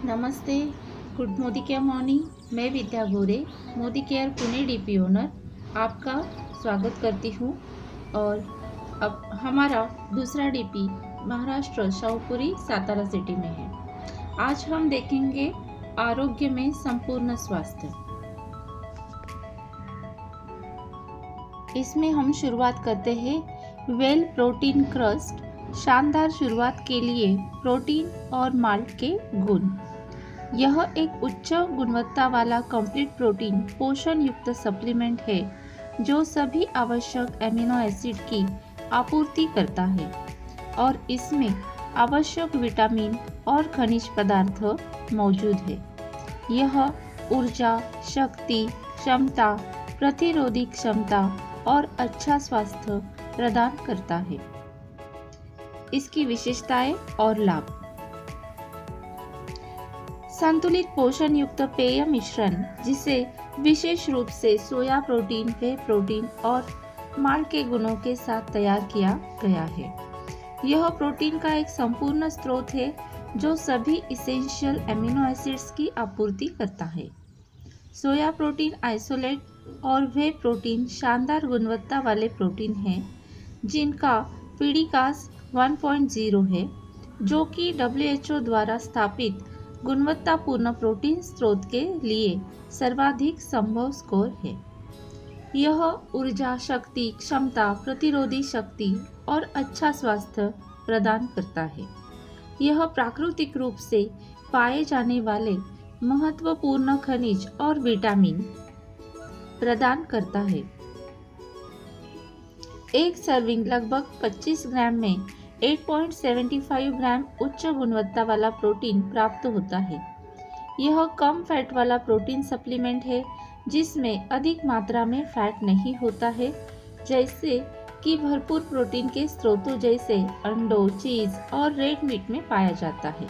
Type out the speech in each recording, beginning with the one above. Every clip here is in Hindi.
नमस्ते, गुड मोदी केयर मॉर्निंग। मैं विद्या गोरे, Modi care Pune DP owner, आपका स्वागत करती हूँ। और अब हमारा दूसरा डीपी महाराष्ट्र शाहूपुरी सातारा सिटी में है। आज हम देखेंगे आरोग्य में संपूर्ण स्वास्थ्य। इसमें हम शुरुआत करते हैं वेल प्रोटीन क्रस्ट। शानदार शुरुआत के लिए प्रोटीन और माल्ट के गुण। यह एक उच्च गुणवत्ता वाला कंप्लीट प्रोटीन पोषण युक्त सप्लीमेंट है जो सभी आवश्यक एमिनो एसिड की आपूर्ति करता है और इसमें आवश्यक विटामिन और खनिज पदार्थ मौजूद है। यह ऊर्जा, शक्ति, क्षमता, प्रतिरोधी क्षमता और अच्छा स्वास्थ्य प्रदान करता है। इसकी विशेषताएं और लाभ। संतुलित पोषण युक्त पेय मिश्रण जिसे विशेष रूप से सोया प्रोटीन, वे प्रोटीन और माल्ट के गुणों के साथ तैयार किया गया है। यह प्रोटीन का एक संपूर्ण स्रोत है जो सभी इसेंशियल एमिनो एसिड्स की आपूर्ति करता है। सोया प्रोटीन आइसोलेट और वे प्रोटीन शानदार गुणवत्ता वाले प्रोटीन हैं जिनका पीडीकास 1.0 है जो कि WHO द्वारा स्थापित गुणवत्तापूर्ण प्रोटीन स्रोत के लिए सर्वाधिक संभव स्कोर है। यह ऊर्जा, शक्ति, क्षमता, प्रतिरोधी शक्ति और अच्छा स्वास्थ्य प्रदान करता है। यह प्राकृतिक रूप से पाए जाने वाले महत्वपूर्ण खनिज और विटामिन प्रदान करता है। एक सर्विंग लगभग 25 ग्राम में 8.75 ग्राम उच्च गुणवत्ता वाला प्रोटीन प्राप्त होता है। यह कम फैट वाला प्रोटीन सप्लीमेंट है जिसमें अधिक मात्रा में फैट नहीं होता है, जैसे कि भरपूर प्रोटीन के स्रोतों जैसे अंडों, चीज और रेड मीट में पाया जाता है।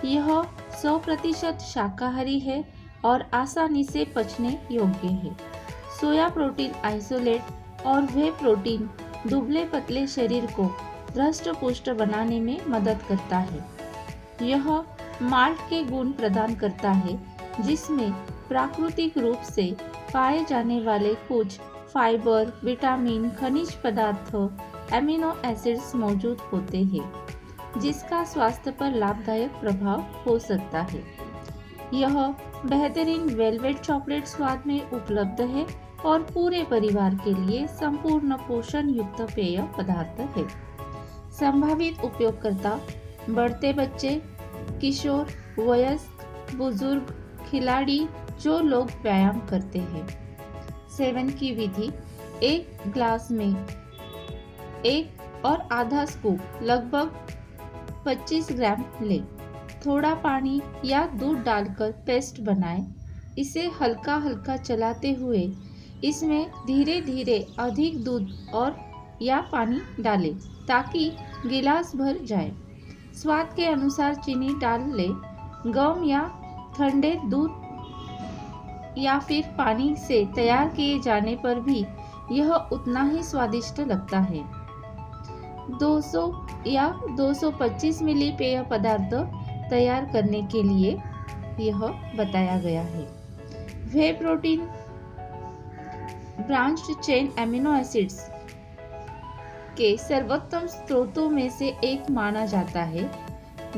यह 100% शाकाहारी है और आसानी से पचने योग्य है। सोया प्रोटीन आइसोलेट और वे प्रोटीन दुबले पतले शरीर को दृष्ट पुष्ट बनाने में मदद करता है। यह माल्ट के गुण प्रदान करता है जिसमें प्राकृतिक रूप से पाए जाने वाले कुछ फाइबर, विटामिन, खनिज पदार्थ, एमिनो एसिड्स मौजूद होते हैं जिसका स्वास्थ्य पर लाभदायक प्रभाव हो सकता है। यह बेहतरीन वेलवेट चॉकलेट स्वाद में उपलब्ध है और पूरे परिवार के लिए संपूर्ण पोषण युक्त पेय पदार्थ है। संभावित उपयोगकर्ता बढ़ते बच्चे, किशोर, वयस्क, बुजुर्ग, खिलाड़ी जो लोग व्यायाम करते हैं। सेवन की विधि। एक ग्लास में 1.5 स्कूप लगभग 25 ग्राम लें। थोड़ा पानी या दूध डालकर पेस्ट बनाएं। इसे हल्का हल्का चलाते हुए इसमें धीरे धीरे अधिक दूध और या पानी डालें ताकि गिलास भर जाए। स्वाद के अनुसार चीनी डाल लें। गर्म या ठंडे दूध या फिर पानी से तैयार किए जाने पर भी यह उतना ही स्वादिष्ट लगता है। 200 या 225 मिली पेय पदार्थ तैयार करने के लिए यह बताया गया है। वे protein branched chain amino acids के सर्वोत्तम स्रोतों में से एक माना जाता है।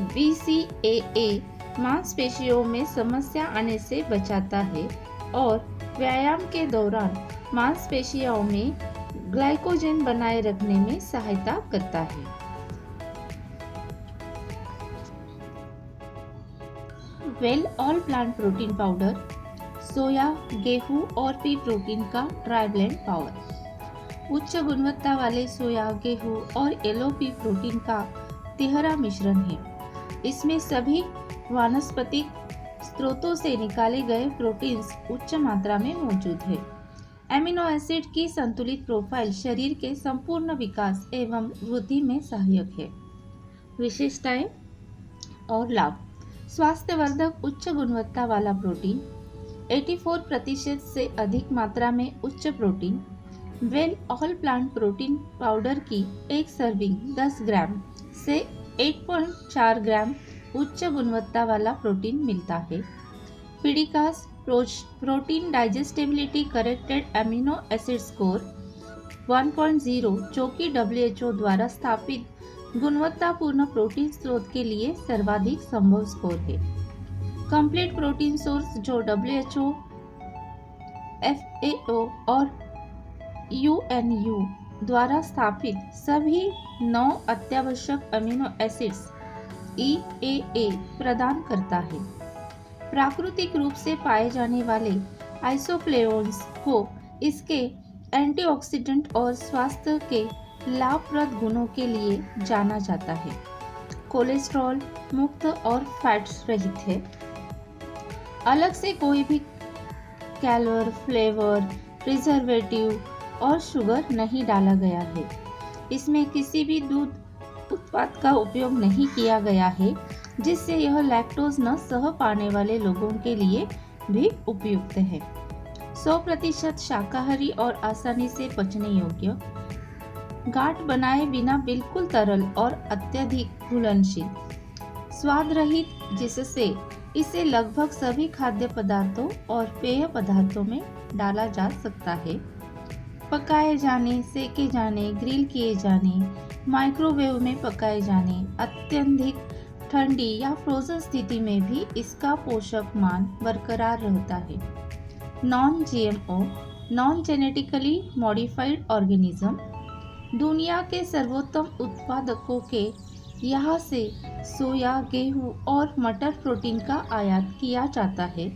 BCAA मांसपेशियों में समस्या आने से बचाता है और व्यायाम के दौरान मांसपेशियों में ग्लाइकोजन बनाए रखने में सहायता करता है। Well all plant protein powder, soya, गेहूं और पी प्रोटीन का ट्राइब्लेंड पाउडर। उच्च गुणवत्ता वाले सोया, गेहूं और येलो पी प्रोटीन का तिहरा मिश्रण है। इसमें सभी वानस्पतिक स्रोतों से निकाले गए प्रोटीन्स उच्च मात्रा में मौजूद है। एमिनो एसिड की संतुलित प्रोफाइल शरीर के संपूर्ण विकास एवं वृद्धि में सहायक है। विशेषताएं और लाभ। स्वास्थ्यवर्धक उच्च गुणवत्ता वाला प्रोटीन, 84% से अधिक मात्रा में उच्च protein. Well all plant protein powder की एक सर्विंग 10 ग्राम से 8.4 ग्राम उच्च गुणवत्ता वाला प्रोटीन मिलता है। PDCAAS protein digestibility corrected amino acid score 1.0 जो कि WHO द्वारा स्थापित गुणवत्तापूर्ण प्रोटीन स्रोत के लिए सर्वाधिक संभव स्कोर है। कंप्लीट प्रोटीन सोर्स जो WHO, FAO और UNU द्वारा स्थापित सभी 9 अत्यावश्यक अमीनो एसिड्स EAA प्रदान करता है। प्राकृतिक रूप से पाए जाने वाले आइसोफ्लेवोन्स को इसके एंटीऑक्सीडेंट और स्वास्थ्य के लाभप्रद गुणों के लिए जाना जाता है। कोलेस्ट्रॉल मुक्त और फैट्स रहित है। अलग से कोई भी कैलोर, फ्लेवर, प्रिजर्वेटिव और शुगर नहीं डाला गया है। इसमें किसी भी दूध उत्पाद का उपयोग नहीं किया गया है, जिससे यह लैक्टोज न सह पाने वाले लोगों के लिए भी उपयुक्त है। 100% शाकाहारी और आसानी से पचने योग्य, गांठ बनाए बिना बिल्कुल तरल और अत्यधिक घुलनशील, स्वाद रहित जिससे इसे लगभग सभी खाद्य पदार्थों और पेय पदार्थों में डाला जा सकता है। पकाए जाने, सेके जाने, ग्रिल किए जाने, माइक्रोवेव में पकाए जाने, अत्यधिक ठंडी या फ्रोजन स्थिति में भी इसका पोषक मान बरकरार रहता है। Non GMO, non genetically modified organism, दुनिया के सर्वोत्तम उत्पादकों के यहाँ से सोया, गेहूं और मटर प्रोटीन का आयात किया जाता है।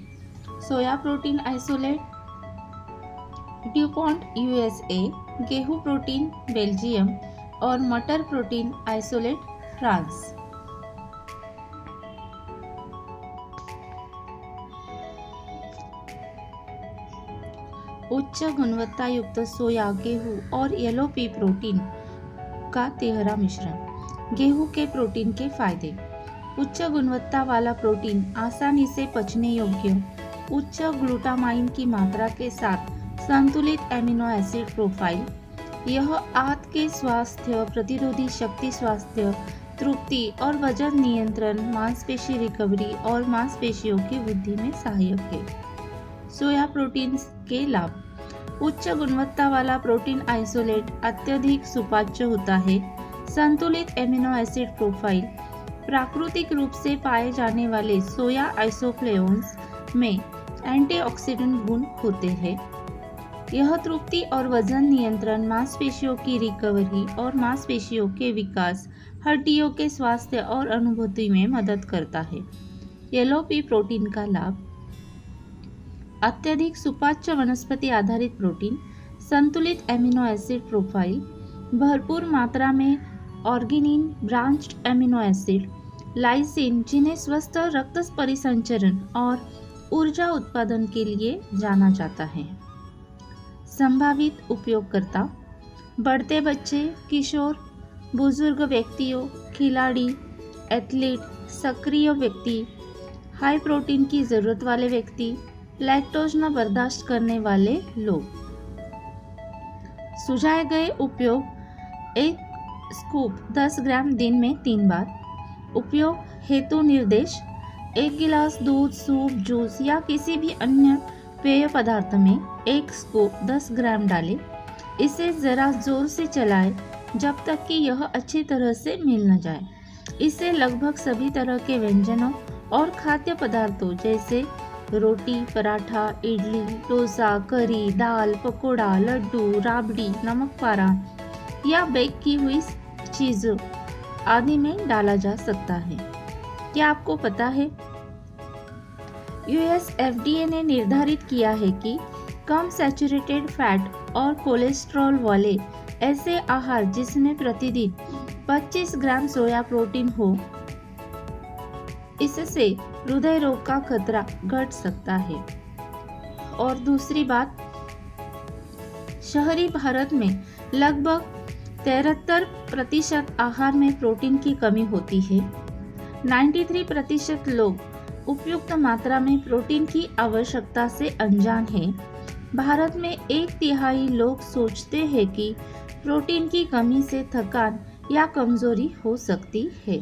Soya protein isolate Dupont USA, गेहूं प्रोटीन बेल्जियम और मटर प्रोटीन आइसोलेट फ्रांस। उच्च गुणवत्ता युक्त सोया, गेहूं और येलो पी प्रोटीन का तिहरा मिश्रण। गेहूं के प्रोटीन के फायदे। उच्च गुणवत्ता वाला प्रोटीन आसानी से पचने योग्य, उच्च ग्लूटामाइन की मात्रा के साथ संतुलित एमिनो एसिड प्रोफाइल। यह आंत के स्वास्थ्य, प्रतिरोधी शक्ति, स्वास्थ्य, तृप्ति और वजन नियंत्रण, मांसपेशी रिकवरी और मांसपेशियों की वृद्धि में सहायक है। सोया प्रोटीन के लाभ। उच्च गुणवत्ता वाला प्रोटीन आइसोलेट अत्यधिक सुपाच्य होता है। संतुलित एमिनो एसिड प्रोफाइल। प्राकृतिक रूप से पाए जाने वाले सोया आइसोफ्लेवोन्स में एंटीऑक्सीडेंट गुण होते हैं। यह तृप्ति और वजन नियंत्रण, मांसपेशियों की रिकवरी और मांसपेशियों के विकास, हड्डियों के स्वास्थ्य और अनुभूति में मदद करता है। येलो पी प्रोटीन का लाभ। अत्यधिक सुपाच्य वनस्पति आधारित प्रोटीन, संतुलित एमिनो एसिड प्रोफाइल, भरपूर मात्रा में ऑर्गेनिन, ब्रांच्ड एमिनो एसिड, लाइसिन जिन्हें स्वस्थ रक्त परिसंचरण और ऊर्जा उत्पादन के लिए जाना जाता है। संभावित उपयोगकर्ता। बढ़ते बच्चे, किशोर, बुजुर्ग व्यक्तियों, खिलाड़ी, एथलीट, सक्रिय व्यक्ति, हाई प्रोटीन की ज़रूरत वाले व्यक्ति, लैक्टोज न बर्दाश्त करने वाले लोग। सुझाए गए उपयोग। 1 स्कूप 10 ग्राम दिन में 3 बार। उपयोग हेतु निर्देश। 1 गिलास दूध, सूप, जूस या किसी भी अन्य पेय पदार्थ में 1 स्कूप 10 ग्राम डालें। इसे ज़रा जोर से चलाएं जब तक कि यह अच्छी तरह से मिल न जाए। इसे लगभग सभी तरह के व्यंजनों और खाद्य पदार्थों जैसे रोटी, पराठा, इडली, डोसा, करी, दाल, पकोड़ा, लड्डू, राबड़ी, नमक पारा या बेक की हुई चीज़ों आदि में डाला जा सकता है। क्या आपको पता है US FDA ने निर्धारित किया है कि कम सैचुरेटेड फैट और कोलेस्ट्रॉल वाले ऐसे आहार जिसमें प्रतिदिन 25 ग्राम सोया प्रोटीन हो, इससे हृदय रोग का खतरा घट सकता है। और दूसरी बात, शहरी भारत में लगभग 73% आहार में प्रोटीन की कमी होती है। 93% लोग उपयुक्त मात्रा में प्रोटीन की आवश्यकता से अनजान हैं। भारत में 1/3 लोग सोचते हैं कि प्रोटीन की कमी से थकान या कमजोरी हो सकती है।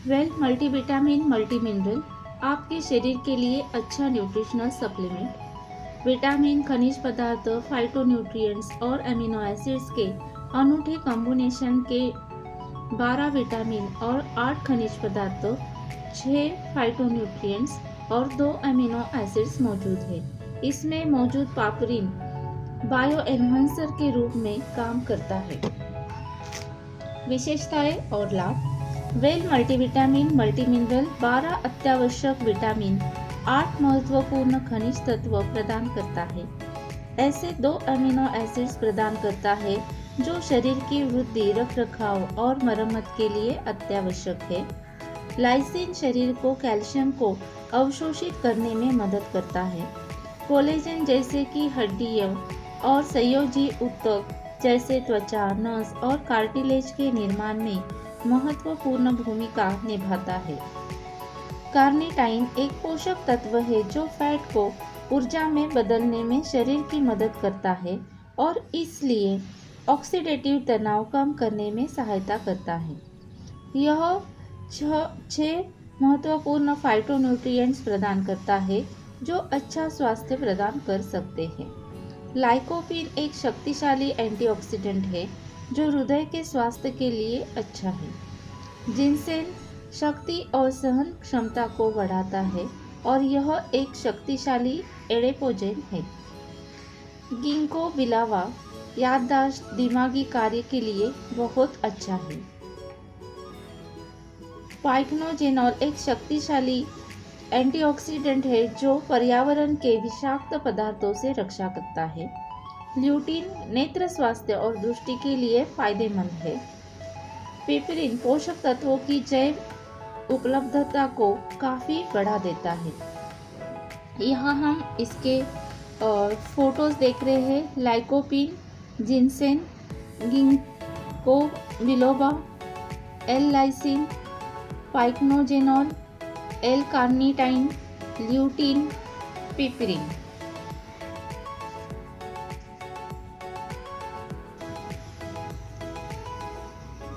वेल मल्टीविटामिन मल्टी मिनरल आपके शरीर के लिए अच्छा न्यूट्रिशनल सप्लीमेंट। विटामिन, खनिज पदार्थ, फाइटोन्यूट्रिएंट्स और अमीनो एसिड्स के अनूठे कॉम्बिनेशन के 12 विटामिन और 8 खनिज पदार्थ, 6 फाइटोन्यूट्रिएंट्स और 2 अमीनो एसिड्स मौजूद है। इसमें मौजूद पापरिन बायो एनहांसर के रूप में काम करता है। विशेषताएं और लाभ। वेल मल्टीविटामिन मल्टी मिनरल 12 अत्यावश्यक विटामिन, 8 महत्वपूर्ण खनिज तत्व प्रदान करता है। ऐसे 2 अमीनो एसिड्स प्रदान करता है जो शरीर की वृद्धि, रखरखाव और मरम्मत के लिए अत्यावश्यक है। लाइसिन शरीर को कैल्शियम को अवशोषित करने में मदद करता है। कोलेजन जैसे कि हड्डियों और संयोजी ऊतक जैसे त्वचा, नस और कार्टिलेज के निर्माण में महत्वपूर्ण भूमिका निभाता है। कार्निटाइन एक पोषक तत्व है जो फैट को ऊर्जा में बदलने में शरीर की मदद करता है और इसलिए ऑक्सीडेटिव तनाव कम करने में सहायता करता है। यह 6 महत्वपूर्ण फाइटोन्यूट्रिएंट्स प्रदान करता है जो अच्छा स्वास्थ्य प्रदान कर सकते हैं। लाइकोपीन एक शक्तिशाली एंटीऑक्सीडेंट है जो हृदय के स्वास्थ्य के लिए अच्छा है। जिनसेन शक्ति और सहन क्षमता को बढ़ाता है और यह एक शक्तिशाली एडेपोजेन है। गिंको बिलावा याददाश्त, दिमागी कार्य के लिए बहुत अच्छा है। पाइक्नोजेनॉल एक शक्तिशाली एंटीऑक्सीडेंट है जो पर्यावरण के विषाक्त पदार्थों से रक्षा करता है। ल्यूटीन नेत्र स्वास्थ्य और दृष्टि के लिए फायदेमंद है। पिपरिन पोषक तत्वों की जैव उपलब्धता को काफ़ी बढ़ा देता है। यहाँ हम इसके फोटोज देख रहे हैं। Lycopene, ginseng, ginkgo biloba, L lysine, pycnogenol, L carnitine, lutein, piperine.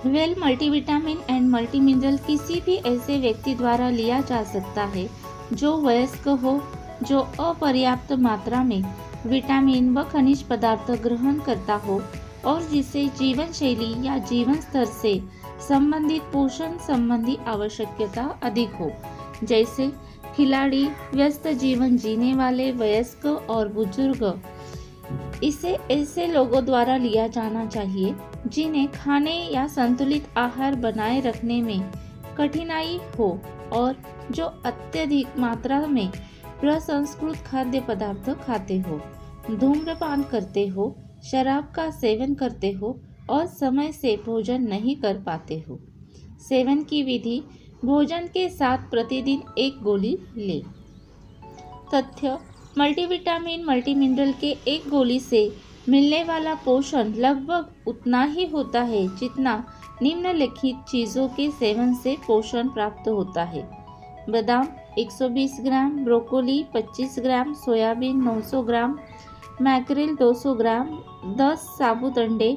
Well multivitamin and multi mineral किसी भी ऐसे व्यक्ति द्वारा लिया जा सकता है जो वयस्क हो, जो अपर्याप्त मात्रा में विटामिन व खनिज पदार्थ ग्रहण करता हो और जिसे जीवन शैली या जीवन स्तर से संबंधित पोषण संबंधी आवश्यकता अधिक हो, जैसे खिलाड़ी, व्यस्त जीवन जीने वाले वयस्क और बुजुर्ग। इसे ऐसे लोगों द्वारा लिया जाना चाहिए जिन्हें खाने या संतुलित आहार बनाए रखने में कठिनाई हो और जो अत्यधिक मात्रा में प्रसंस्कृत खाद्य पदार्थ खाते हो, धूम्रपान करते हो, शराब का सेवन करते हो और समय से भोजन नहीं कर पाते हो। सेवन की विधि: भोजन के साथ प्रतिदिन 1 गोली ले। तथ्य: मल्टीविटामिन मल्टी मिनरल के 1 गोली से मिलने वाला पोषण लगभग उतना ही होता है जितना निम्नलिखित चीज़ों के सेवन से पोषण प्राप्त होता है। बादाम 120 ग्राम, ब्रोकोली 25 ग्राम, सोयाबीन 900 ग्राम, मैक्रेल 200 ग्राम, 10 साबुत अंडे,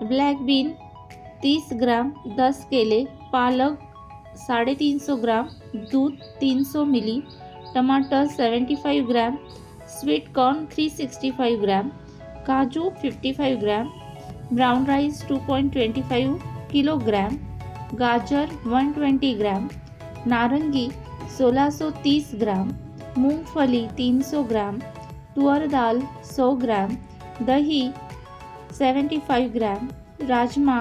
ब्लैक बीन 30 ग्राम, 10 केले, पालक 350 ग्राम, दूध 300 मिली, टमाटर 75 ग्राम, स्वीट कॉर्न 365 ग्राम, काजू 55 ग्राम, ब्राउन राइस 2.25 किलोग्राम, गाजर 120 ग्राम, नारंगी 1630 ग्राम, मूंगफली 300 ग्राम, तुअर दाल 100 ग्राम, दही 75 ग्राम, राजमा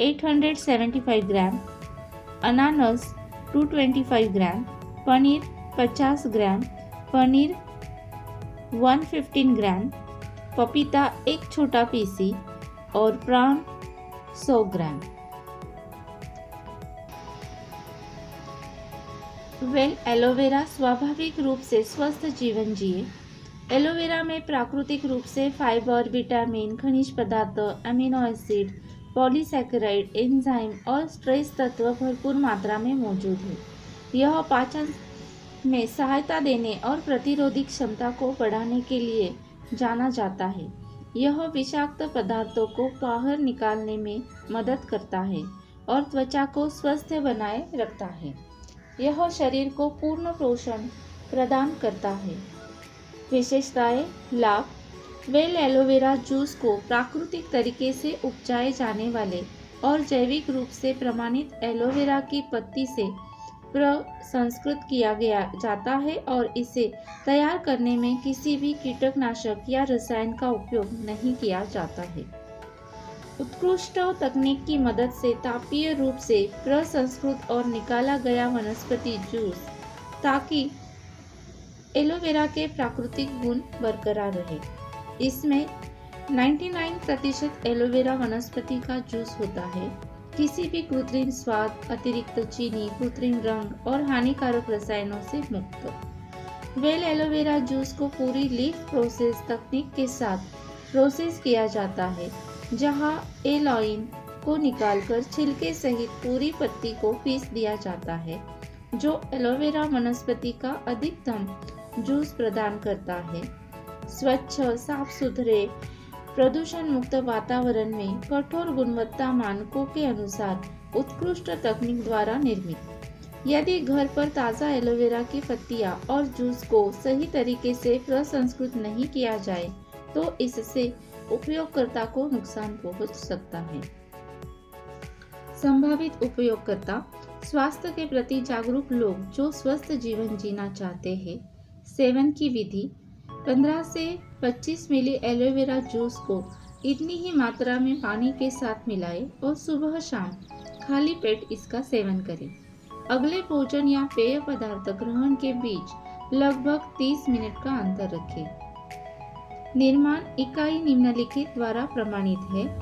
875 ग्राम, अनानास 225 ग्राम, पनीर 50 ग्राम, पनीर 115 ग्राम, पपीता 1 छोटा पीसी और प्राण 100 ग्राम। एलोवेरा स्वाभाविक रूप से स्वस्थ जीवन जिए। एलोवेरा में प्राकृतिक रूप से फाइबर, विटामिन, खनिज पदार्थ, अमीनो एसिड, पॉलीसैकेराइड, एंजाइम और स्ट्रेस तत्व भरपूर मात्रा में मौजूद है। यह पाचन में सहायता देने और प्रतिरोधी क्षमता को बढ़ाने के लिए जाना जाता है। यह विषाक्त पदार्थों को बाहर निकालने में मदद करता है और त्वचा को स्वस्थ बनाए रखता है। यह शरीर को पूर्ण पोषण प्रदान करता है। विशेषताएं, लाभ। वेल एलोवेरा जूस को प्राकृतिक तरीके से उपजाए जाने वाले और जैविक रूप से प्रमाणित एलोवेरा की पत्ती से प्रसंस्कृत किया जाता है और इसे तैयार करने में किसी भी कीटनाशक या रसायन का उपयोग नहीं किया जाता है। उत्कृष्ट तकनीक की मदद से तापीय रूप से प्रसंस्कृत और निकाला गया वनस्पति जूस ताकि एलोवेरा के प्राकृतिक गुण बरकरार रहे। इसमें 99% एलोवेरा वनस्पति का जूस होता है। किसी भी कृत्रिम स्वाद, अतिरिक्त चीनी, कृत्रिम रंग और हानिकारक रसायनों से मुक्त। वेल एलोवेरा जूस को पूरी लीफ प्रोसेस तकनीक के साथ प्रोसेस किया जाता है, जहां एलॉइन को निकालकर छिलके सहित पूरी पत्ती को पीस दिया जाता है, जो एलोवेरा वनस्पति का अधिकतम जूस प्रदान करता है। स्वच्छ, साफ सुथरे, प्रदूषण मुक्त वातावरण में कठोर गुणवत्ता मानकों के अनुसार उत्कृष्ट तकनीक द्वारा निर्मित। यदि घर पर ताज़ा एलोवेरा की पत्तियां और जूस को सही तरीके से प्रसंस्कृत नहीं किया जाए तो इससे उपयोगकर्ता को नुकसान पहुंच सकता है। संभावित उपयोगकर्ता: स्वास्थ्य के प्रति जागरूक लोग जो स्वस्थ जीवन जीना चाहते हैं। सेवन की विधि: 15 से 25 मिली एलोवेरा जूस को इतनी ही मात्रा में पानी के साथ मिलाएं और सुबह शाम खाली पेट इसका सेवन करें। अगले भोजन या पेय पदार्थ ग्रहण के बीच लगभग 30 मिनट का अंतर रखें। निर्माण इकाई निम्नलिखित द्वारा प्रमाणित है।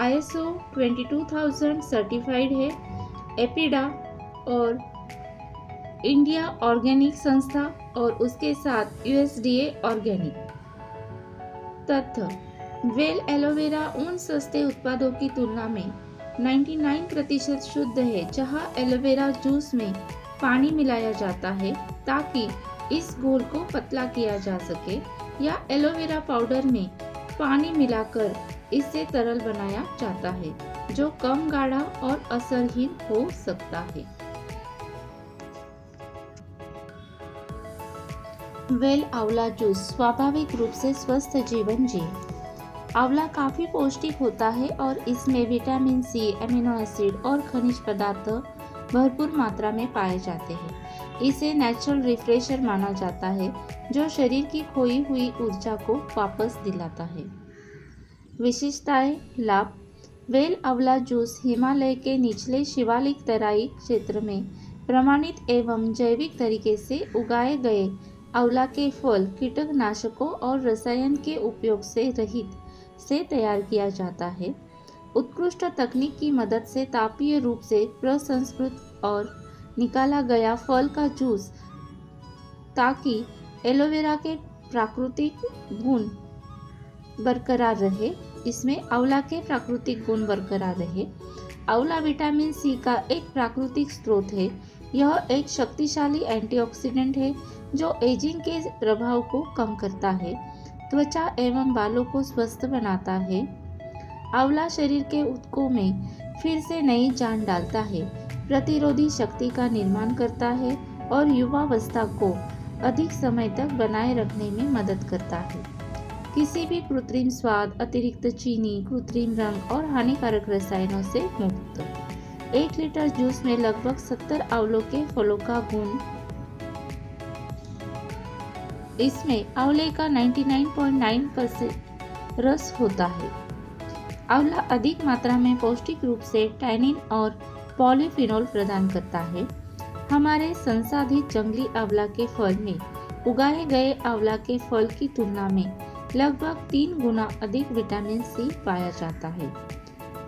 ISO 22000 सर्टिफाइड है। एपिडा और इंडिया ऑर्गेनिक संस्था और उसके साथ USDA ऑर्गेनिक। तथ्य: वेल एलोवेरा उन सस्ते उत्पादों की तुलना में 99% शुद्ध है जहां एलोवेरा जूस में पानी मिलाया जाता है ताकि इस घोल को पतला किया जा सके, या एलोवेरा पाउडर में पानी मिलाकर इसे तरल बनाया जाता है जो कम गाढ़ा और असरहीन हो सकता है। वेल आंवला जूस स्वाभाविक रूप से स्वस्थ जीवन जिए। आंवला काफी पौष्टिक होता है और इसमें विटामिन सी, अमीनो एसिड और खनिज पदार्थ भरपूर मात्रा में पाए जाते हैं। इसे नेचुरल रिफ्रेशर माना जाता है जो शरीर की खोई हुई ऊर्जा को वापस दिलाता है। विशेषताएं, लाभ। वेल आंवला जूस हिमालय के निचले शिवालिक तराई क्षेत्र में प्रमाणित एवं जैविक तरीके से उगाए गए आंवला के फल कीटनाशकों और रसायन के उपयोग से रहित से तैयार किया जाता है। उत्कृष्ट तकनीक की मदद से तापीय रूप से प्रसंस्कृत और निकाला गया फल का जूस ताकि एलोवेरा के प्राकृतिक गुण बरकरार रहे। इसमें आंवला के प्राकृतिक गुण बरकरार रहे। आंवला विटामिन सी का एक प्राकृतिक स्रोत है। यह एक शक्तिशाली एंटीऑक्सीडेंट है जो एजिंग के प्रभाव को कम करता है, त्वचा एवं बालों को स्वस्थ बनाता है। आंवला शरीर के ऊतकों में फिर से नई जान डालता है, प्रतिरोधी शक्ति का निर्माण करता है और युवावस्था को अधिक समय तक बनाए रखने में मदद करता है। किसी भी कृत्रिम स्वाद, अतिरिक्त चीनी, कृत्रिम रंग और हानिकारक रसायनों से मुक्त। 1 लीटर जूस में लगभग 70 आंवलों के फलों का गुण। इसमें आंवले का 99.9% रस होता है। आंवला अधिक मात्रा में पौष्टिक रूप से टैनिन और पॉलीफिनोल प्रदान करता है। हमारे संसाधित जंगली आंवला के फल में उगाए गए आंवला के फल की तुलना में लगभग 3 गुना अधिक विटामिन सी पाया जाता है।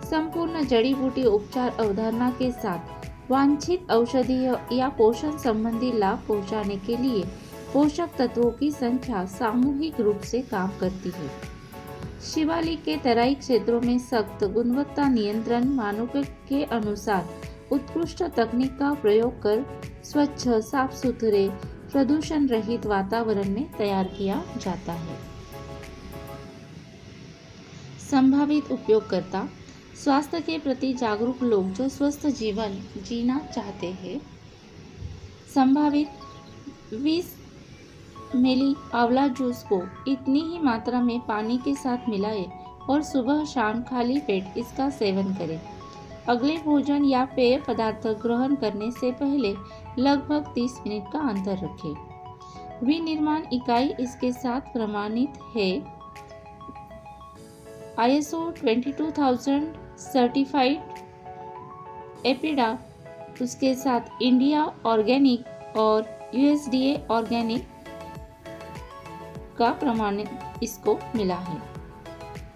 संपूर्ण जड़ी बूटी उपचार अवधारणा के साथ वांछित औषधीय या पोषण संबंधी लाभ पहुंचाने के लिए पोषक तत्वों की संख्या सामूहिक रूप से काम करती है। शिवालिक के तराई क्षेत्रों में सख्त गुणवत्ता नियंत्रण मानकों के अनुसार उत्कृष्ट तकनीक का प्रयोग कर स्वच्छ, साफ सुथरे, प्रदूषण रहित वातावरण में तैयार किया जाता है। संभावित उपयोगकर्ता: स्वास्थ्य के प्रति जागरूक लोग जो स्वस्थ जीवन जीना चाहते हैं, संभावित 20 मिली आंवला जूस को इतनी ही मात्रा में पानी के साथ मिलाएं और सुबह शाम खाली पेट इसका सेवन करें। अगले भोजन या पेय पदार्थ ग्रहण करने से पहले लगभग 30 मिनट का अंतर रखें। विनिर्माण इकाई इसके साथ प्रमाणित है। ISO 22000 सर्टिफाइड, एपिडा उसके साथ इंडिया ऑर्गेनिक और USDA ऑर्गेनिक का प्रमाणित इसको मिला है।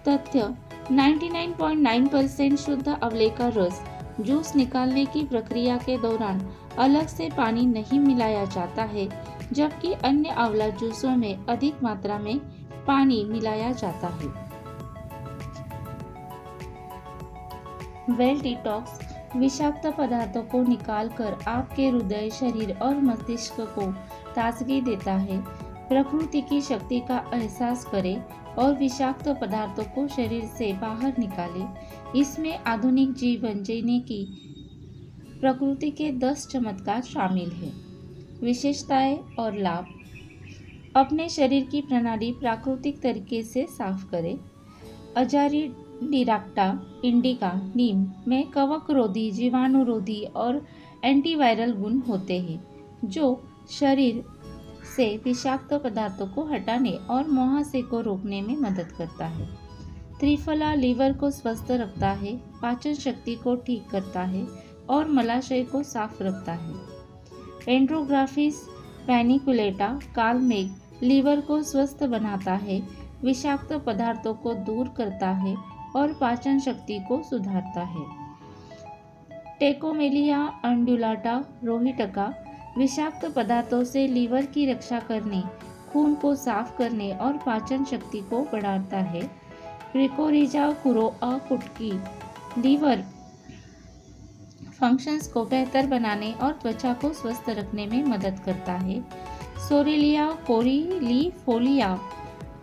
तथ्य 99.9% शुद्ध आंवले का रस जूस निकालने की प्रक्रिया के दौरान अलग से पानी नहीं मिलाया जाता है, जबकि अन्य आंवला जूसों में अधिक मात्रा में पानी मिलाया जाता है। वेल डिटॉक्स विषाक्त पदार्थों को निकालकर आपके हृदय, शरीर और मस्तिष्क को ताजगी देता है। प्रकृति की शक्ति का एहसास करें और विषाक्त पदार्थों को शरीर से बाहर निकालें। इसमें आधुनिक जीवन जीने की प्रकृति के 10 चमत्कार शामिल हैं। विशेषताएं और लाभ। अपने शरीर की प्रणाली प्राकृतिक तरीके से साफ करें। अजारिडिराक्टा इंडिका नीम में कवकरोधी, जीवाणुरोधी और एंटीवायरल गुण होते हैं, जो शरीर से विषाक्त पदार्थों को हटाने और मुहासे को रोकने में मदद करता है। त्रिफला लीवर को स्वस्थ रखता है, पाचन शक्ति को ठीक करता है और मलाशय को साफ रखता है। एंड्रोग्राफिस पैनिकुलेटा कालमेघ लीवर को स्वस्थ बनाता है, विषाक्त पदार्थों को दूर करता है और पाचन शक्ति को सुधारता है। टेकोमेलिया अंडुलाटा रोहिटका विषाक्त पदार्थों से लीवर की रक्षा करने, खून को साफ करने और पाचन शक्ति को बढ़ाता है। रिकोरिजा कुरोआ कुटकी लीवर फंक्शंस को बेहतर बनाने और त्वचा को स्वस्थ रखने में मदद करता है। सोरेलिया कोरिलीफोलिया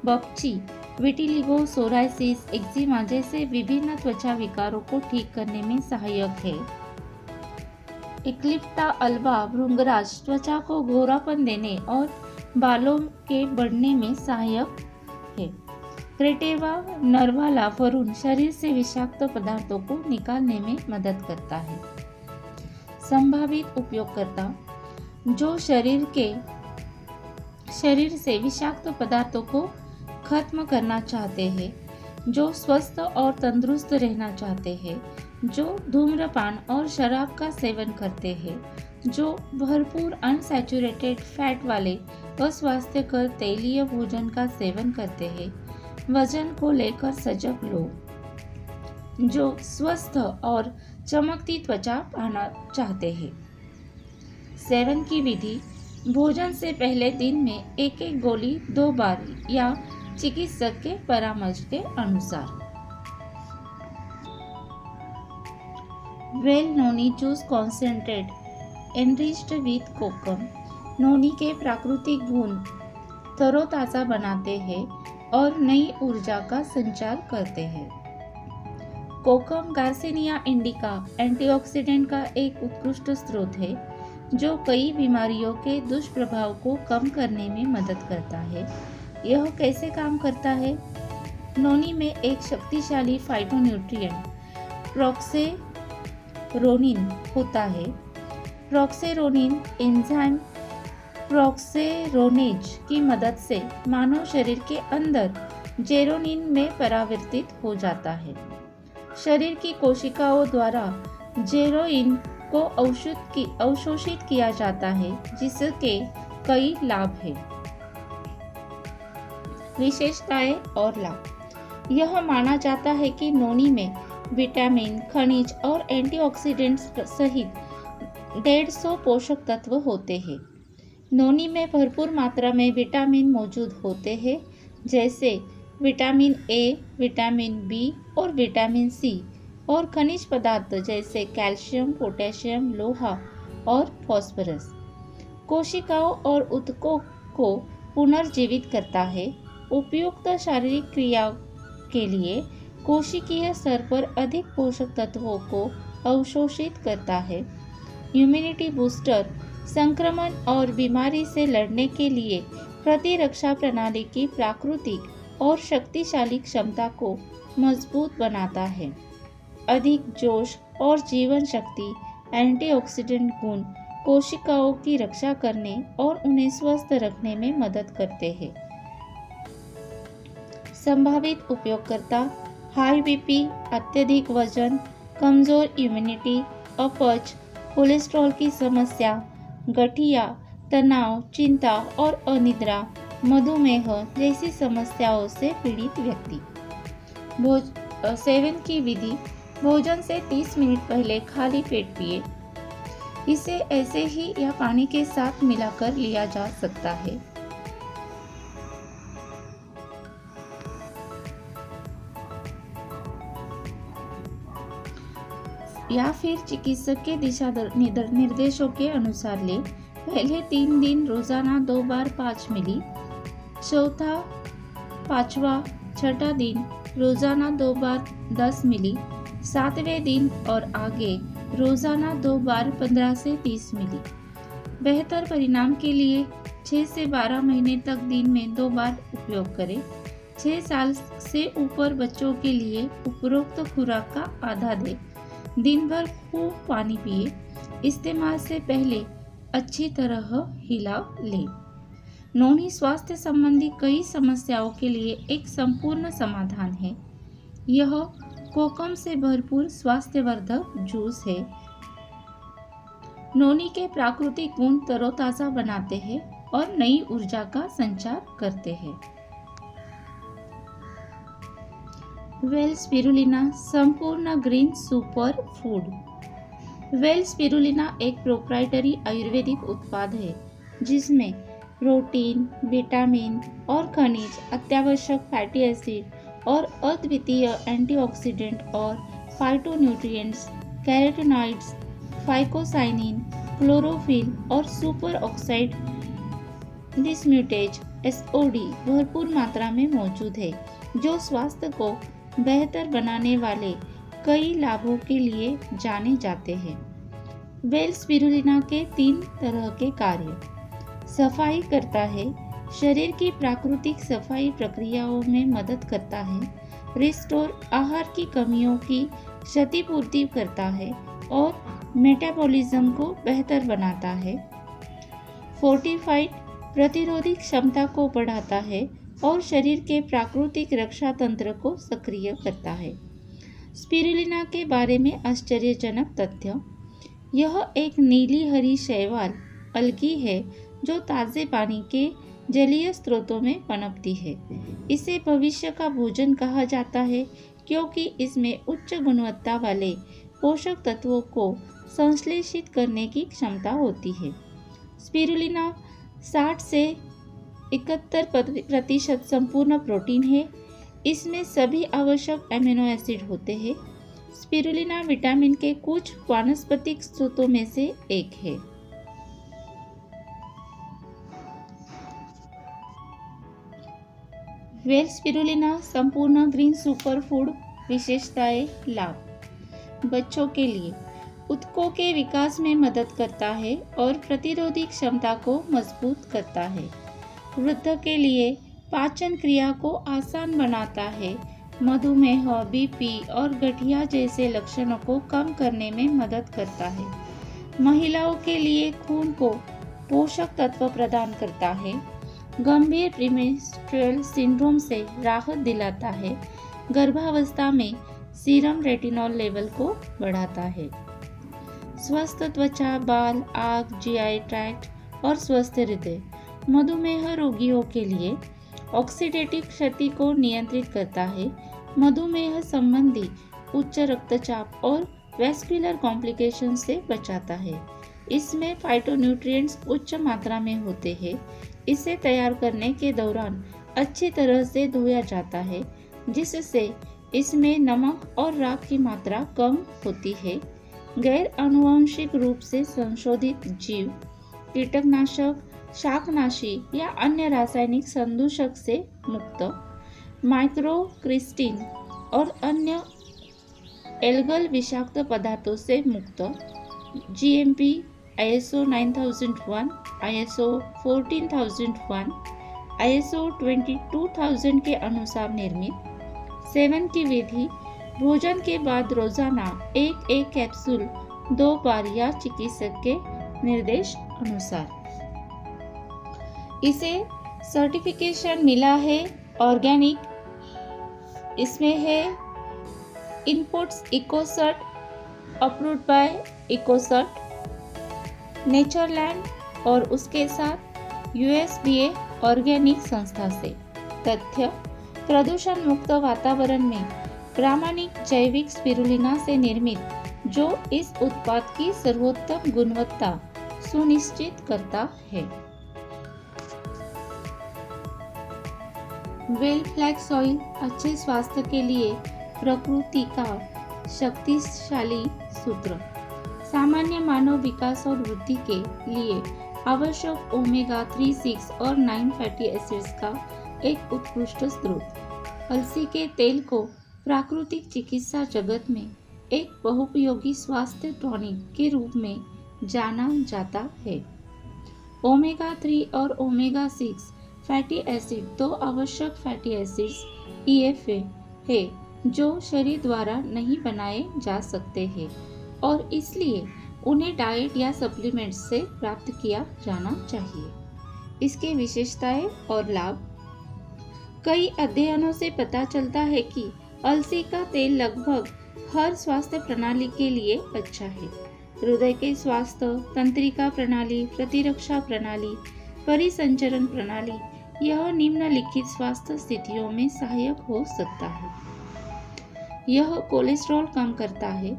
बपची विटिलिगो, सोराइसिस, एक्जिमा जैसे विभिन्न त्वचा विकारों को ठीक करने में सहायक है। इक्लिप्टा अल्बा भृंगराज त्वचा को गोरापन देने और बालों के बढ़ने में सहायक है। क्रेटेवा नर्वाला फरून शरीर से विषाक्त पदार्थों को निकालने में मदद करता है। संभावित उपयोगकर्ता जो शरीर से विषाक्त पदार्थों को खत्म करना चाहते हैं, जो स्वस्थ और तंदुरुस्त रहना चाहते हैं, जो धूम्रपान और शराब का सेवन करते हैं, जो भरपूर अनसैचुरेटेड फैट वाले अस्वास्थ्यकर तेलीय भोजन का सेवन करते हैं, वजन को लेकर सजग लोग, जो स्वस्थ और चमकती त्वचा पाना चाहते हैं। सेवन की विधि भोजन से पहले दिन में 1-1 गोली 2 बार या चिकित्सक के परामर्श के अनुसार। Well noni juice concentrate enriched with kokum noni के प्राकृतिक गुण तरोताज़ा बनाते हैं और नई ऊर्जा का संचार करते हैं। कोकम गार्सिनिया इंडिका एंटीऑक्सीडेंट का एक उत्कृष्ट स्रोत है, जो कई बीमारियों के दुष्प्रभाव को कम करने में मदद करता है। यह कैसे काम करता है? नोनी में एक शक्तिशाली फाइटोन्यूट्रिएंट प्रोक्सेरोनिन होता है। प्रोक्सेरोनिन एंजाइम प्रोक्सेरोनेज की मदद से मानव शरीर के अंदर जेरोनिन में परिवर्तित हो जाता है। शरीर की कोशिकाओं द्वारा जेरोइन को अवशोषित किया जाता है, जिसके कई लाभ हैं। विशेषताएं और लाभ। यह माना जाता है कि नोनी में विटामिन, खनिज और एंटीऑक्सीडेंट्स सहित 150 पोषक तत्व होते हैं। नोनी में भरपूर मात्रा में विटामिन मौजूद होते हैं, जैसे विटामिन ए, विटामिन बी और विटामिन सी, और खनिज पदार्थ जैसे कैल्शियम, पोटेशियम, लोहा और फास्फोरस। कोशिकाओं और ऊतकों को पुनर्जीवित करता है। उपयुक्त शारीरिक क्रिया के लिए कोशिकीय स्तर पर अधिक पोषक तत्वों को अवशोषित करता है। इम्यूनिटी बूस्टर संक्रमण और बीमारी से लड़ने के लिए प्रतिरक्षा प्रणाली की प्राकृतिक और शक्तिशाली क्षमता को मजबूत बनाता है। अधिक जोश और जीवन शक्ति एंटीऑक्सीडेंट गुण कोशिकाओं की रक्षा करने और उन्हें स्वस्थ रखने में मदद करते हैं। संभावित उपयोगकर्ता हाई बीपी, अत्यधिक वजन, कमजोर इम्यूनिटी, अपच, कोलेस्ट्रॉल की समस्या, गठिया, तनाव, चिंता और अनिद्रा, मधुमेह जैसी समस्याओं से पीड़ित व्यक्ति। सेवन की विधि: भोजन से 30 मिनट पहले खाली पेट पिए। इसे ऐसे ही या पानी के साथ मिलाकर लिया जा सकता है। या फिर चिकित्सक के दिशा निर्देशों के अनुसार ले। पहले 3 दिन रोजाना 2 बार 5 मिली, चौथा, पांचवा, छठा दिन रोजाना 2 बार 10 मिली, 7वें दिन और आगे रोजाना 2 बार 15 से 30 मिली। बेहतर परिणाम के लिए 6 से 12 महीने तक दिन में 2 बार उपयोग करें। 6 साल से ऊपर बच्चों के लिए उपरोक्त खुराक का आधा दें। दिन भर खूब पानी पिए। इस्तेमाल से पहले अच्छी तरह हिला लें। नोनी स्वास्थ्य संबंधी कई समस्याओं के लिए एक संपूर्ण समाधान है। यह कोकम से भरपूर स्वास्थ्यवर्धक जूस है। नोनी के प्राकृतिक गुण तरोताजा बनाते हैं और नई ऊर्जा का संचार करते हैं। वेल स्पिरुलिना संपूर्ण green super food. Well spirulina एक प्रोप्राइटरी आयुर्वेदिक उत्पाद है जिसमें प्रोटीन, विटामिन और खनिज, अत्यावश्यक फैटी एसिड और अद्वितीय एंटीऑक्सीडेंट और फाइटोन्यूट्रिएंट्स, कैरोटीनॉइड्स, फाइकोसाइनिन, क्लोरोफिल और सुपर ऑक्साइड डिस्म्यूटेज (SOD) भरपूर मात्रा में मौजूद है, जो स्वास्थ्य को बेहतर बनाने वाले कई लाभों के लिए जाने जाते हैं। वेल स्पिरुलिना के 3 तरह के कार्य: सफाई करता है, शरीर की प्राकृतिक सफाई प्रक्रियाओं में मदद करता है, रिस्टोर आहार की कमियों की क्षतिपूर्ति करता है और मेटाबॉलिज्म को बेहतर बनाता है, फोर्टिफाइड प्रतिरोधी क्षमता को बढ़ाता है और शरीर के प्राकृतिक रक्षा तंत्र को सक्रिय करता है। स्पिरुलिना के बारे में आश्चर्यजनक तथ्य: यह एक नीली हरी शैवाल अलगी है जो ताज़े पानी के जलीय स्रोतों में पनपती है। इसे भविष्य का भोजन कहा जाता है क्योंकि इसमें उच्च गुणवत्ता वाले पोषक तत्वों को संश्लेषित करने की क्षमता होती है। स्पिरुलिना 60 से 71% संपूर्ण प्रोटीन है। इसमें सभी आवश्यक एमिनो एसिड होते हैं। स्पिरुलिना विटामिन के कुछ वानस्पतिक स्रोतों में से एक है। वेल स्पिरुलिना संपूर्ण ग्रीन सुपर फूड विशेषताएं। लाभ: बच्चों के लिए ऊतकों के विकास में मदद करता है और प्रतिरोधी क्षमता को मजबूत करता है। वृद्ध के लिए पाचन क्रिया को आसान बनाता है। मधुमेह, बीपी और गठिया जैसे लक्षणों को कम करने में मदद करता है। महिलाओं के लिए खून को पोषक तत्व प्रदान करता है। गंभीर प्रीमेंस्ट्रुअल सिंड्रोम से राहत दिलाता है। गर्भावस्था में सीरम रेटिनॉल लेवल को बढ़ाता है। स्वस्थ त्वचा, बाल, आँख, जीआई ट्रैक्ट और स्वस्थ हृदय। मधुमेह रोगियों के लिए ऑक्सीडेटिव क्षति को नियंत्रित करता है। मधुमेह संबंधी उच्च रक्तचाप और वैस्कुलर कॉम्प्लिकेशन से बचाता है। इसमें फाइटोन्यूट्रिएंट्स उच्च मात्रा में होते हैं। इसे तैयार करने के दौरान अच्छी तरह से धोया जाता है, जिससे इसमें नमक और राख की मात्रा कम होती है। गैर आनुवंशिक रूप से संशोधित जीव, कीटकनाशक, शाकनाशी या अन्य रासायनिक संदूषक से मुक्त। माइक्रोक्रिस्टिन और अन्य एल्गल विषाक्त पदार्थों से मुक्त, जीएमपी, ISO 9001, ISO 14001, ISO 22000 के अनुसार निर्मित सेवन की विधि भोजन के बाद रोजाना एक कैप्सूल 2 बार या चिकित्सक के निर्देश अनुसार। इसे सर्टिफिकेशन मिला है ऑर्गेनिक, इसमें है इनपुट्स इकोसर्ट, अप्रूव्ड बाय इकोसर्ट, नेचरलैंड और उसके साथ USDA ऑर्गेनिक संस्था से। तथ्य: प्रदूषण मुक्त वातावरण में प्रामाणिक जैविक स्पिरुलिना से निर्मित जो इस उत्पाद की सर्वोत्तम गुणवत्ता सुनिश्चित करता है। वेल फ्लैक्स ऑयल अच्छे स्वास्थ्य के लिए प्रकृति का शक्तिशाली सूत्र। सामान्य मानव विकास और वृद्धि के लिए आवश्यक ओमेगा 3, 6 और 9 फैटी एसिड्स का एक उत्कृष्ट स्रोत। अलसी के तेल को प्राकृतिक चिकित्सा जगत में एक बहुपयोगी स्वास्थ्य टॉनिक के रूप में जाना जाता है। ओमेगा 3 और ओमेगा 6 फैटी एसिड 2 आवश्यक फैटी एसिड्स EFA है जो शरीर द्वारा नहीं बनाए जा सकते हैं और इसलिए उन्हें डाइट या सप्लीमेंट्स से प्राप्त किया जाना चाहिए। इसके विशेषताएं और लाभ। कई अध्ययनों से पता चलता है कि अलसी का तेल लगभग हर स्वास्थ्य प्रणाली के लिए अच्छा है। हृदय के स्वास्थ्य, तंत्रिका प्रणाली, प्रतिरक्षा प्रणाली, परिसंचरण प्रणाली, यह निम्नलिखित स्वास्थ्य स्थितियों में सहायक हो सकता है। यह कोलेस्ट्रॉल कम करता है,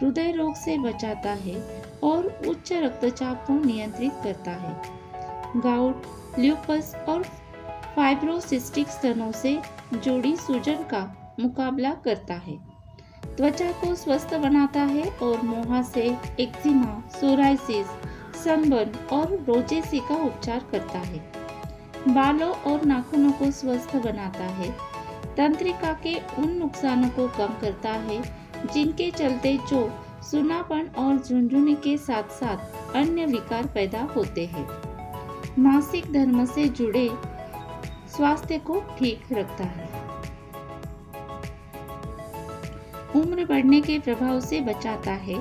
हृदय रोग से बचाता है और उच्च रक्तचाप को नियंत्रित करता है। गाउट, ल्यूपस और फाइब्रोसिस्टिक स्तनों से जुड़ी सूजन का मुकाबला करता है। त्वचा को स्वस्थ बनाता है और मुहासे, एक्जिमा, सोराइसिस, सनबर्न और रोजेसी का उपचार करता है। बालों और नाखूनों को स्वस्थ बनाता है। तंत्रिका के उन नुकसानों को कम करता है जिनके चलते जो सुनापन और झुनझुनी के साथ साथ अन्य विकार पैदा होते हैं। मासिक धर्म से जुड़े स्वास्थ्य को ठीक रखता है। उम्र बढ़ने के प्रभाव से बचाता है।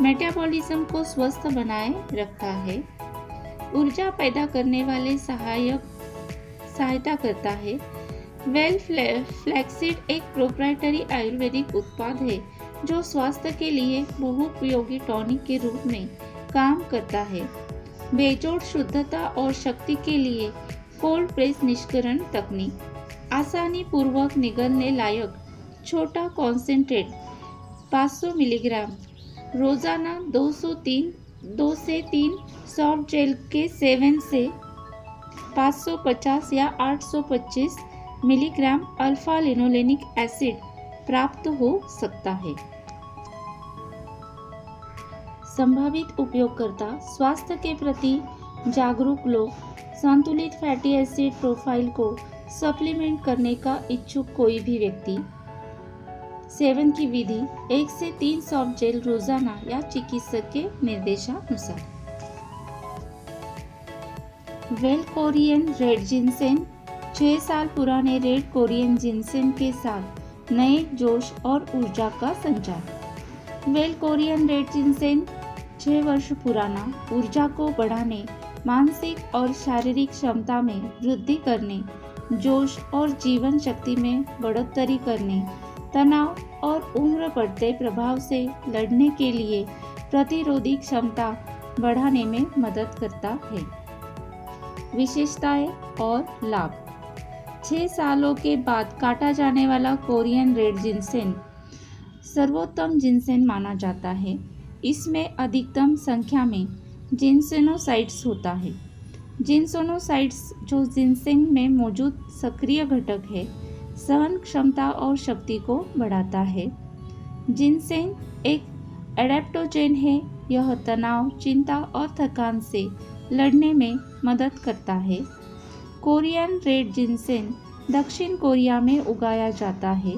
मेटाबॉलिज्म को स्वस्थ बनाए रखता है। ऊर्जा पैदा करने वाले सहायता करता है। वेल फ्लैक्सीड एक प्रोप्राइटरी आयुर्वेदिक उत्पाद है जो स्वास्थ्य के लिए बहुपयोगी टॉनिक के रूप में काम करता है। बेजोड़ शुद्धता और शक्ति के लिए कोल्ड प्रेस निष्करण तकनीक। आसानी पूर्वक निगलने लायक छोटा कॉन्सेंट्रेट 500 मिलीग्राम रोजाना 2 से 3 सॉफ्ट जेल के सेवन से 550 या 825 मिलीग्राम अल्फा लिनोलेनिक एसिड प्राप्त हो सकता है। संभावित उपयोगकर्ता: स्वास्थ्य के प्रति जागरूक लोग, संतुलित फैटी एसिड प्रोफाइल को सप्लीमेंट करने का इच्छुक कोई भी व्यक्ति। सेवन की विधि: 1 से 3 सॉफ्ट जेल रोजाना या चिकित्सक के निर्देशानुसार। वेल कोरियन रेड जिनसेन 6 साल पुराने रेड कोरियन जिनसेन के साथ नए जोश और ऊर्जा का संचार। वेल कोरियन रेड जिनसेन 6 वर्ष पुराना, ऊर्जा को बढ़ाने, मानसिक और शारीरिक क्षमता में वृद्धि करने, जोश और जीवन शक्ति में बढ़ोतरी करने, तनाव और उम्र बढ़ते प्रभाव से लड़ने के लिए प्रतिरोधी क्षमता बढ़ाने में मदद करता है। विशेषताएं और लाभ। 6 सालों के बाद काटा जाने वाला कोरियन रेड जिनसेन सर्वोत्तम जिनसेन माना जाता है। इसमें अधिकतम संख्या में जिनसेनोसाइड्स होता है। जिनसेनोसाइड्स जो जिनसेन में मौजूद सक्रिय घटक है, सहन क्षमता और शक्ति को बढ़ाता है। जिनसेन एक एडेप्टोजेन है। यह तनाव, चिंता और थकान से लड़ने में मदद करता है। कोरियन रेड जिनसेन दक्षिण कोरिया में उगाया जाता है।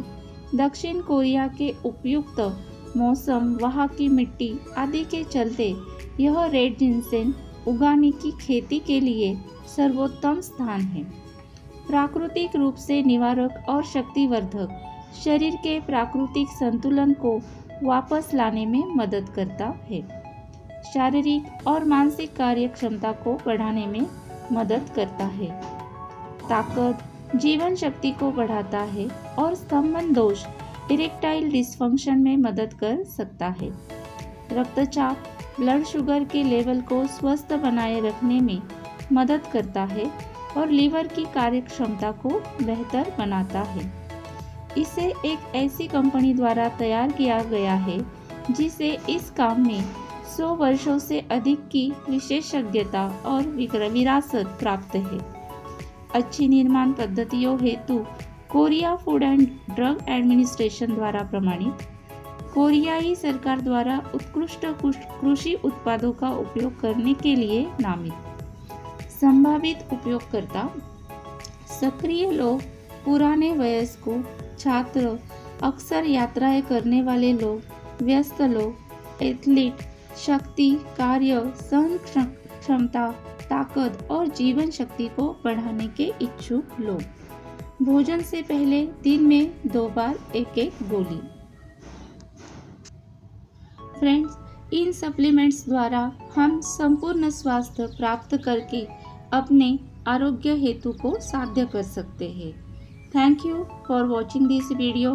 दक्षिण कोरिया के उपयुक्त मौसम, वहाँ की मिट्टी आदि के चलते यह रेड जिनसेन उगाने की खेती के लिए सर्वोत्तम स्थान है। प्राकृतिक रूप से निवारक और शक्तिवर्धक, शरीर के प्राकृतिक संतुलन को वापस लाने में मदद करता है। शारीरिक और मानसिक कार्य क्षमता को बढ़ाने में मदद करता है। ताकत, जीवन शक्ति को बढ़ाता है और स्तंभन दोष, इरेक्टाइल डिसफंक्शन में मदद कर सकता है। रक्तचाप, ब्लड शुगर के लेवल को स्वस्थ बनाए रखने में मदद करता है और लीवर की कार्यक्षमता को बेहतर बनाता है। इसे एक ऐसी कंपनी द्वारा तैयार किया गया है जिसे इस काम में 100 वर्षों से अधिक की विशेषज्ञता और विरासत प्राप्त है। अच्छी निर्माण पद्धतियों हेतु Korea food and drug administration द्वारा प्रमाणित, कोरियाई सरकार द्वारा उत्कृष्ट कृषि उत्पादों का उपयोग करने के लिए नामित। संभावित उपयोगकर्ता: सक्रिय लोग, पुराने वयस्कों, छात्र, अक्सर यात्राएं करने वाले लोग, व्यस्त लोग, एथलीट, शक्ति, कार्य, सहन क्षमता, ताकत और जीवन शक्ति को बढ़ाने के इच्छुक लोग। भोजन से पहले दिन में 2 बार एक गोली। फ्रेंड्स, इन सप्लीमेंट्स द्वारा हम संपूर्ण स्वास्थ्य प्राप्त करके अपने आरोग्य हेतु को साध्य कर सकते हैं। Thank you for watching this video.